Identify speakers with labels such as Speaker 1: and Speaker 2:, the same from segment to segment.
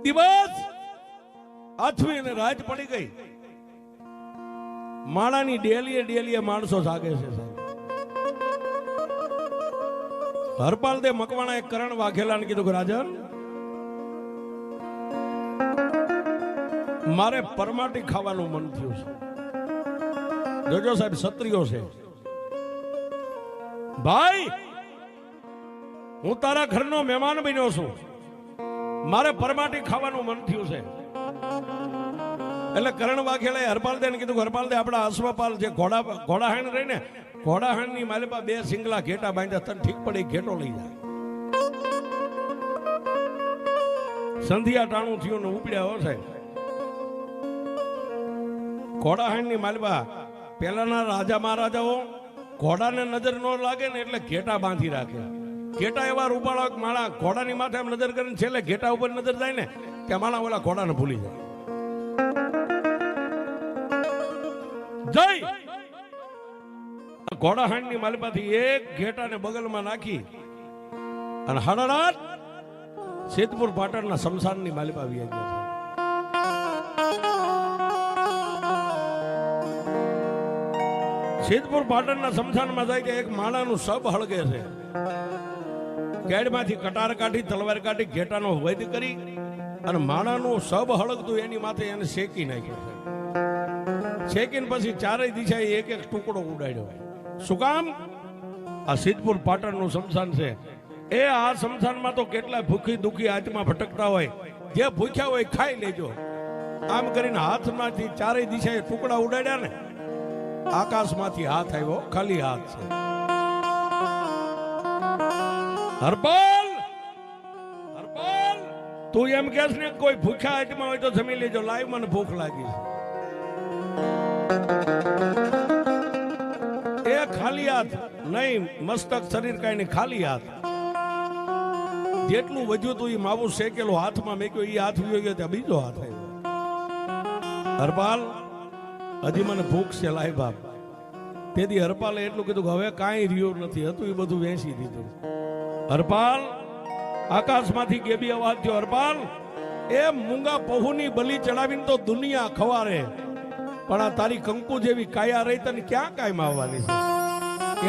Speaker 1: દિવસ આથમી અને રાત પડી ગઈ. માણાની ડેલીએ માણસો જાગે છે સાહેબ. હરપાલ દે મકવાણા એક કરણ વાઘેલાને કીધું કે રાજન મારે પરમાટી ખાવાનું મન થયું છે. જોજો સાહેબ ક્ષત્રિયો છે. ભાઈ હું તારા ઘરનો મહેમાન બન્યો છું, મારે પરમાટી ખાવાનું મન થયું છે. એટલે કરણ વાઘેલાએ હરપાલ દે કીધું હરપાલ દે આપણા અશ્વપાલ જે ઘોડાહાણ રહી ને ઘોડાહાણ ની માલિપા 2 સિંગલા ઘેટા બાંધ્યા, તને ઠીક પડે ઘેટો લઈ જાય. સંધિયા ટાણું થયું ને ઉપડ્યા હો સાહેબ. ઘોડાહાણ ની માલિપા પેલાના રાજા મહારાજાઓ ઘોડાને નજર ન લાગે ને એટલે ઘેટા બાંધી રાખે. ઘેટા એવા રૂપાળા માળા ઘોડાની માથે આમ નજર કરીને છેલ્લે ઘેટા ઉપર નજર જાય ને ત્યાં માળા ઓલા ઘોડાને ભૂલી જાય. જય ઘોડાહાણ ની માલિપાથી એક ઘેટાને બગલમાં નાખી અને હડડાટ સિદ્ધપુર પાટણના શમશાનની માલિપા આવી ગયા. સિદ્ધપુર પાટણના શમશાનમાં જાય કે એક માણાનું સબ હળગે છે. કેડમાંથી કટાર કાઢી તલવાર કાઢી ઘેટાનો વૈદ કરી અને માણાનું સબ હળગતું એની માથે એને શેકી નાખ્યો છે. શેકીને પછી ચારેય દિશાએ એક એક ટુકડો ઉડાડ્યો. શું કામ? આ સિદ્ધપુર પાટણનું શમશાન છે. એ આ શમશાનમાં તો કેટલા ભૂખી દુખી આત્મા ભટકતા હોય, જે ભૂખ્યા હોય ખાઈ લેજો. આમ કરીને હાથમાંથી ચારેય દિશાએ ટુકડા ઉડાડ્યા ને આકાશમાંથી હાથ આવ્યો, ખાલી હાથ છે. હરપાલ હરપાલ તું એમ કહેશ ને કોઈ ભૂખ્યા આત્મા હોય તો જમી લેજો, લાઈવ મને ભૂખ લાગી છે. એ ખાલી હાથ નહીં, મસ્તક શરીર કઈ નહીં, ખાલી હાથ. જેટલું વધ્યું તું એ માવું શેકેલો હાથમાં મેક્યો, એ હાથ વિયો ગયો ત્યાં બીજો હાથ આવ્યો. હરપાલ હજી મને ભૂખ છે લાઈ બાપ. તેથી હરપાલે એટલું કીધું કે હવે કાંઈ રહ્યું નથી, હતું એ બધું વેચી દીધું. હરપાલ આકાશમાંથી કેબી અવાજ થયો, હરપાલ એ મૂંગા પહુની બલી ચડાવીને તો દુનિયા ખવારે, પણ આ તારી કંકુ જેવી કાયા રહી તને ક્યાં કાયમ આવવાની છે?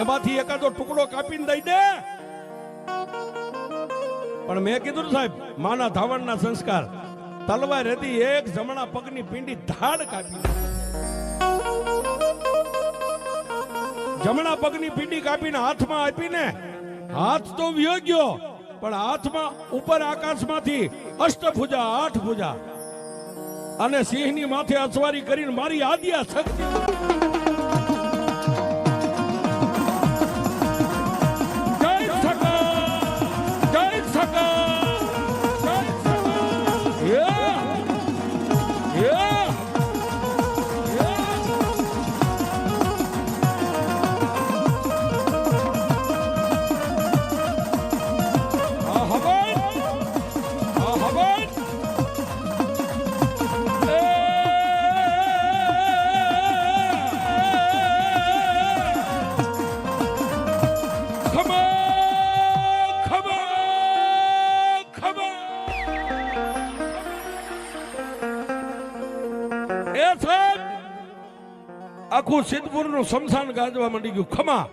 Speaker 1: એમાંથી એકાદો ટુકડો કાપીને દઈ દે. પણ મેં કીધું સાહેબ માના ધાવણના સંસ્કાર, તલવાર હતી એક જમણા પગની પીંડી ધાડ કાપી, જમણા પગની પીંડી કાપીને હાથમાં આપીને હાથ તો વિયો ગયો, પણ હાથમાં ઉપર આકાશમાંથી અષ્ટભુજા 8 ભુજા અને સિંહની માથે અસવારી કરીને મારી આદ્યા શક્તિ. આખું સિદ્ધપુર નું શમશાન ગાજવા માંડી ગયું. ખમા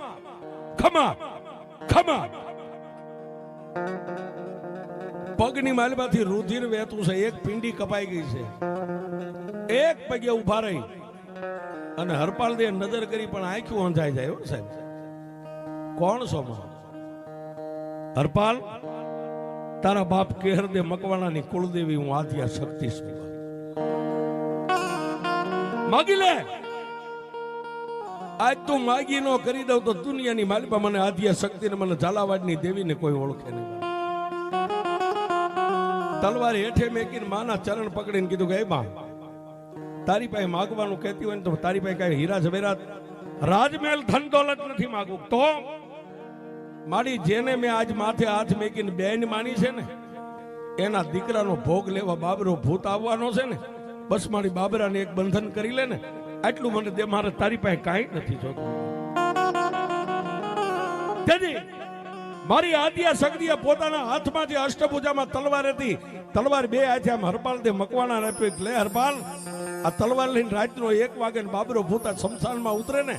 Speaker 1: ખમા ખમા. પગની માલમાંથી રુધિર વહેતું છે, એક પિંડી કપાઈ ગઈ છે. એક પગે ઉભા રહી અને હરપાલ દે નજર કરી પણ આંખ્યું અંધાઈ જાય. સાહેબ કોણ છો? હરપાલ તારા બાપ કેહર દે મકવાણાની કુળદેવી હું આદ્યા શક્તિ છું. માગી લે. આજ તું માગી નો કરી દઉં તો દુનિયાની માલિપા મને આદ્યા શક્તિ ને મને ઝાલાવાડની દેવીને કોઈ ઓળખે નહીં. તલવાર હેઠે મેકીને માના ચરણ પકડીને કીધું કે બા તારી પાસે માગવાનું કહેતી હોય ને તો તારી પાસે કઈ હીરા ઝવેરાત રાજમહેલ ધન દોલત નથી માગવું. તો મારી જેને મેં આજ માથે હાથ મેકીને બેન માની છે ને એના દીકરાનો ભોગ લેવા બાબરો ભૂત આવવાનો છે ને, બસ મારી બાબરાને એક બંધન કરી લે ને આટલું મને દે, મારે તારી પાસે કાંઈ નથી જોતું. મારી આદ્યા શક્તિએ પોતાના હાથમાંથી અષ્ટભુજામાં તલવાર હતી, તલવાર બે હાથે આમ હરપાલ દે મકવાણા આપી, લે હરપાલ આ તલવાર લઈને રાતનો 1 વાગે બાબરો ભૂત આ શમશાનમાં ઉતરે ને,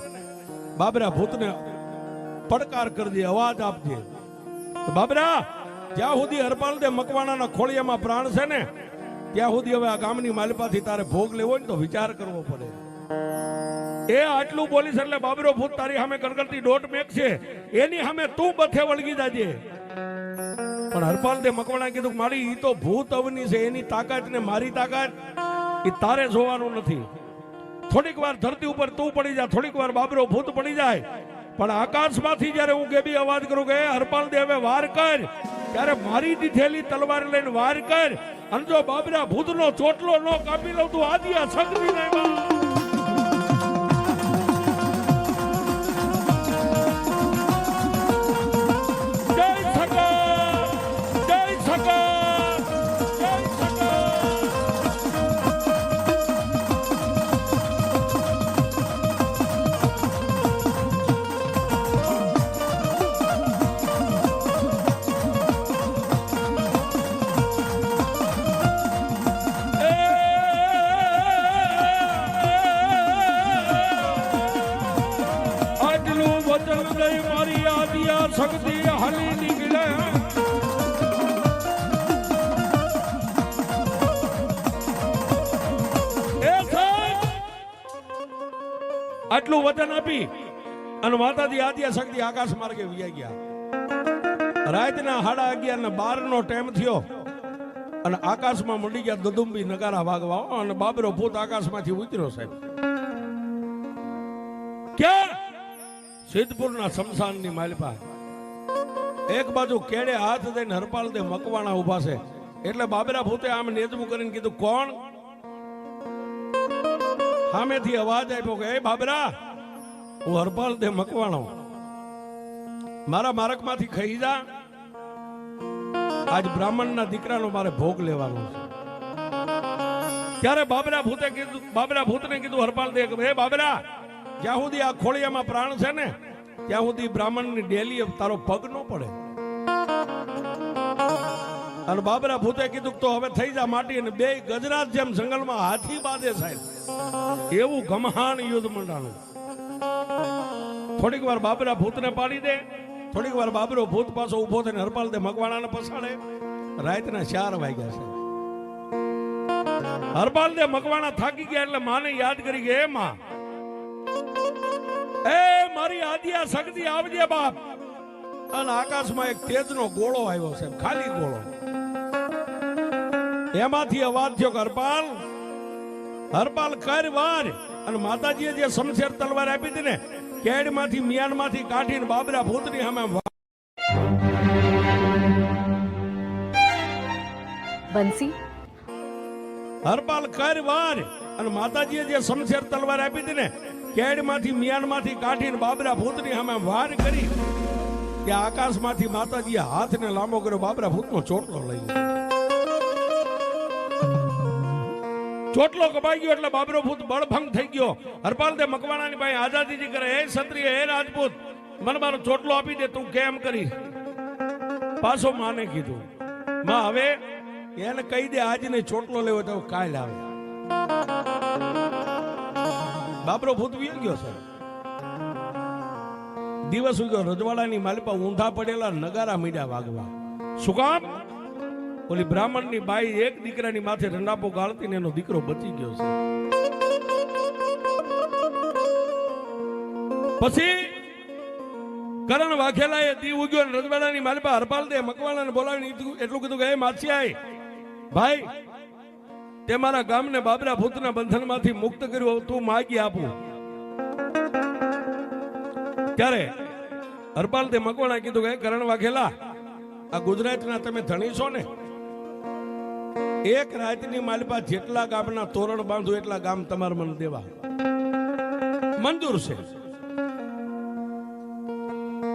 Speaker 1: બાબરા ભૂતને પડકાર કરજે, અવાજ આપજે, બાબરા જ્યાં સુધી હરપાલ દે મકવાણાના ખોળિયામાં પ્રાણ છે ને ત્યાં સુધી હવે આ ગામની માલિપાથી તારે ભોગ લેવો ને તો વિચાર કરવો પડે. એ આટલું બોલીશ એટલે બાબરો ભૂત તારી સામે ગણગણતી દોટ મેક છે, એની સામે તું બથે વળગી જાજે. પણ હરપાલ દે મકવાણા કીધું મારી ઈ તો ભૂત અવની છે, એની તાકાત ને મારી તાકાત ઈ તારે જોવાનું નથી. થોડીક વાર ધરતી ઉપર તું પડી જા, થોડીક વાર બાબરો ભૂત પડી જાય, પણ આકાશમાંથી જ્યારે હું ગેબી અવાજ કરું કે હરપાલ દે હવે વાર કર, ત્યારે મારી દીધેલી તલવાર લઈને વાર કર, અને જો બાબરા ભૂતનો ચોટલો ન કાપી લઉં તું આદિયા શક્તિ નહીં. મારી આદિયા શક્તિ હાલી નીકળે, આટલું વચન આપી અને માતાજી આદિયા શક્તિ આકાશ માર્ગે વિયા ગયા. રાતના 11:30 નો ટાઈમ થયો અને આકાશમાં મંડી ગયા દદુંબી નગારા વાગવા, અને બાબરો ભૂત આકાશમાંથી ઉતર્યો. સાહેબ ક્યાં? સિદ્ધપુરના શમશાનની માલિપા. એક બાજુ કેડે હાથ દઈને હરપાલ દે મકવાણા ઉભા છે, એટલે બાબરા ભૂતે આમ નેજમું કરીને કીધું કોણ? સામેથી અવાજ આપ્યો કે એ બાબરા, હું હરપાલ દે મકવાણો, મારા માર્ગમાંથી ખાઈ જા, આજ બ્રાહ્મણના દીકરાનો મારે ભોગ લેવાનો છે. ત્યારે બાબરા ભૂતને કીધું હરપાલ દે કે હે બાબરા, જ્યાં સુધી આ ખોળિયામાં પ્રાણ છે ને ત્યાં સુધી બ્રાહ્મણની ડેલી તારો પગ ન પડે. અને બાબરા ભૂતે કીધું તો હવે થઈ જા માટી, અને બે ગજરાત જેમ જંગલમાં હાથી બાંધે સાહેબ, એવું ગમહાણ યુદ્ધ મંડાણું. થોડીક વાર બાબરા ભૂતને પાડી દે, થોડીક વાર બાબરો ભૂત પાછો ઉભો થઈને હરપાલ દે મકવાણાને પસાડે. રાતના 4 વાગ્યા છે. હરપાલ દે મકવાણા થાકી ગયા એટલે માને યાદ કરી કે એ માં, એ મારી આદિયા શક્તિ આવજે બાપ. અને આકાશમાં એક તેજનો ગોળો આવ્યો છે, ખાલી ગોળો. એમાંથી અવાજ થયો હરપાલ, હરપાલ કર વાર. અને માતાજીએ જે શમશેર તલવાર આપી હતી ને, કેડમાંથી મિયાનમાંથી કાઢીને બાબરા ભૂતની સામે
Speaker 2: બંસી.
Speaker 1: હરપાલ કર વાર. અને માતાજીએ જે શમશેર તલવાર આપી હતી ને, કેડમાંથી મિયાનમાંથી કાઢીને બાબરા ભૂતની સામે વાર કરી, કે આકાશમાંથી માતાજીએ હાથને લાંબો કર્યો, બાબરા ભૂતનો ચોટલો લઈ ગયો. ચોટલો કપાઈ ગયો એટલે બાબરો ભૂત બળભંગ થઈ ગયો. હરપાલ દે મકવાણાની પાસે આઝાદીજી કરે, હે ક્ષત્રિય, હે રાજપૂત, મને મારો ચોટલો આપી દે, તું કેમ કરી? પાછો માને કીધું, માં હવે એને કહી દે આજને ચોટલો લેવો તો કાલ આવે. બાબરો ભૂત વી ગયો છે. દિવસ ઉગ્યો, રજવાડાની માલિપા ઊંધા પડેલા નગારા મીડા વાગવા. શું કામ? ઓલી બ્રાહ્મણની બાઈ એક દીકરાની માથે રંડાપો ગાળતી ને એનો દીકરો બચી ગયો છે. પછી કરણ વાઘેલાએ દી ઉગ્યો ને રજવાડાની માલિપા હરપાલ દે મકવાણાને બોલાવીને એટલું કીધું કે હે માછીઆઈ ભાઈ, તે મારા ગામને બાબરા ભૂતના બંધનમાંથી મુક્ત કર્યું, તું માગી આપું. ત્યારે હરપાલ દે મકવાણા કીધું કે કરણ વાઘેલા, આ ગુજરાતના તમે ધણી છો ને, એક રાતની માલિપા જેટલા ગામના તોરણ બાંધો એટલા ગામ તમારે મને દેવા મંજૂર છે.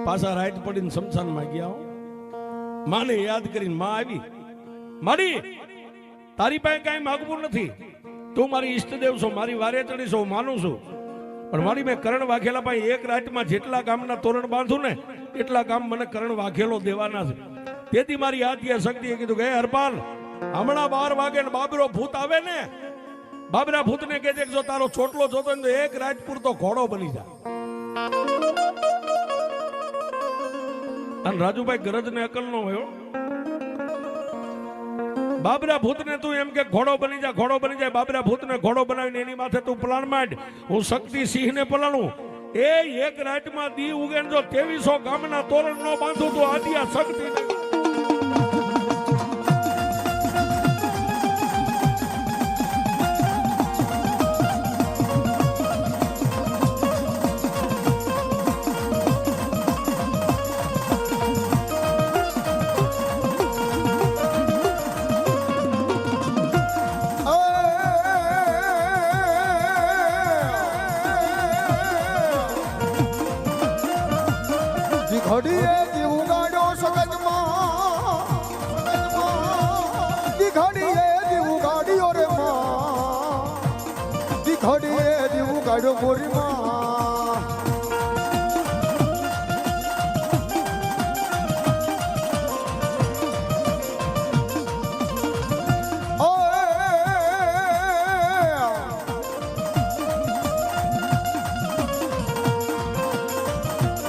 Speaker 1: પાછા રાત પડીને શમશાનમાં ગયા. માને યાદ કરીને માં આવી, મારી તારી પાસે કઈ માગવું નથી, તું મારી ઈષ્ટદેવ છો, મારી વારે ચડી છો, માનું છું, પણ મારી મેં કરણ વાઘેલા ભાઈ એક રાતમાં જેટલા ગામના તોરણ બાંધું ને એટલા ગામ મને કરણ વાઘેલો દેવાના છે. તેથી મારી આદ્ય શક્તિએ કીધું કે હરપાલ હમણાં 12 વાગે ને બાબરો ભૂત આવે ને, બાબરા ભૂતને કહેજે કે જો તારો ચોટલો જોતો ને તો એક રાજપુર તો ઘોડો બની જા. અને રાજુભાઈ ગરજ ને અકલ નો હોય. બાબરા ભૂતને તું એમ કે ઘોડો બની જા, ઘોડો બની જાય. બાબરા ભૂતને ઘોડો બનાવીને એની માથે તું પલાણ માંડ, હું શક્તિ સિંહને પલાણું. એ એક રાતમાં દી ઉગે જો 2300 ગામના તોરણ નો બાંધું તો આદિયા શક્તિ
Speaker 2: ઘડીએ જીવ ગાડ્યો સગજમાં, ઘડીએ જીવ ગાડ્યો રે માં, ઘડીએ જીવ ગાડ્યો મોરી માં.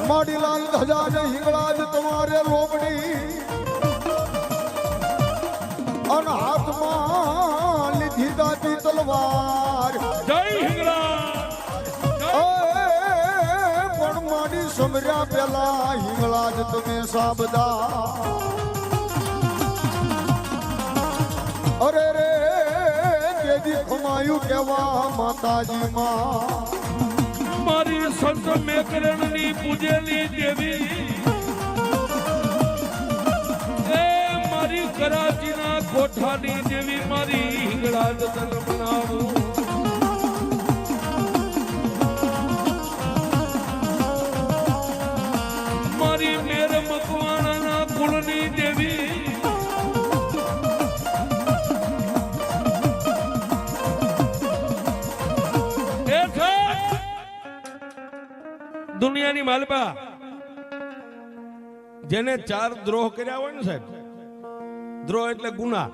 Speaker 2: માડીલાલ ધજા ને હિંગળાજ તમારે લોમડી અને હાથમાં લીધી દાતી તલવાર.
Speaker 1: જય હિંગળા
Speaker 2: પણ માડી સમર્યા પેલા હિંગળાજ તમે સાબદા. અરે રે કેદી ખમાયું કેવા માતાજી માં.
Speaker 1: મારી સંત મેકરણની પૂજેલી દેવી, એ મારી કરાચીના કોઠાની દેવી, મારી હિંગળા જતન બનાવું. મારી મેર મકવાણાના કુળની દેવી, દુનિયાની માલપા જેને 4 દ્રોહ કર્યા હોય ને સાહેબ, દ્રોહ એટલે ગુના.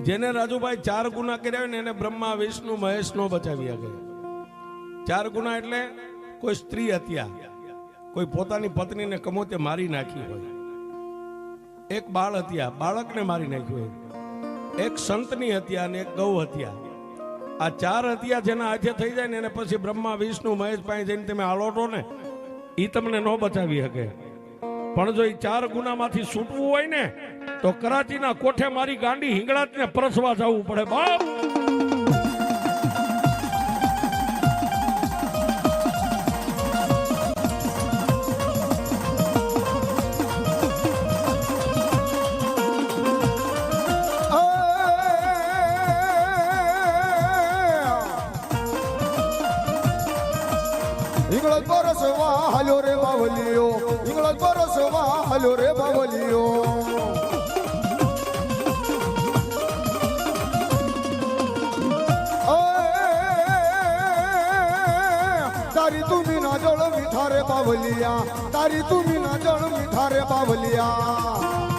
Speaker 1: જેને રાજુભાઈ 4 ગુના કર્યા હોય ને એને બ્રહ્મા વિષ્ણુ મહેશ નો બચાવી શકે. 4 ગુના એટલે કોઈ સ્ત્રી હત્યા, કોઈ પોતાની પત્નીને કમોતે મારી નાખી હોય, એક બાળ હત્યા, બાળકને મારી નાખ્યું હોય, એક સંતની હત્યા અને એક ગૌ હત્યા. આ 4 હત્યા જેના હાથે થઈ જાય ને એને પછી બ્રહ્મા વિષ્ણુ મહેશ પાસે જઈને તમે આલોટો ને એ તમને ન બચાવી શકે. પણ જો એ 4 ગુનામાંથી છૂટવું હોય ને તો કરાચીના કોઠે મારી ગાંડી હિંગળાજને પરસવા જવું પડે બાપ.
Speaker 2: હિંગળજ પરસવા હાલ્યો રે બાવલીઓ, હિંગળજ પરસવા હાલ્યો રે બાવલીઓ. તારી તુમી ના જળ મીઠા રે બાવલિયા, તારી તુમી ના જળ મીઠા રે બાવલિયા.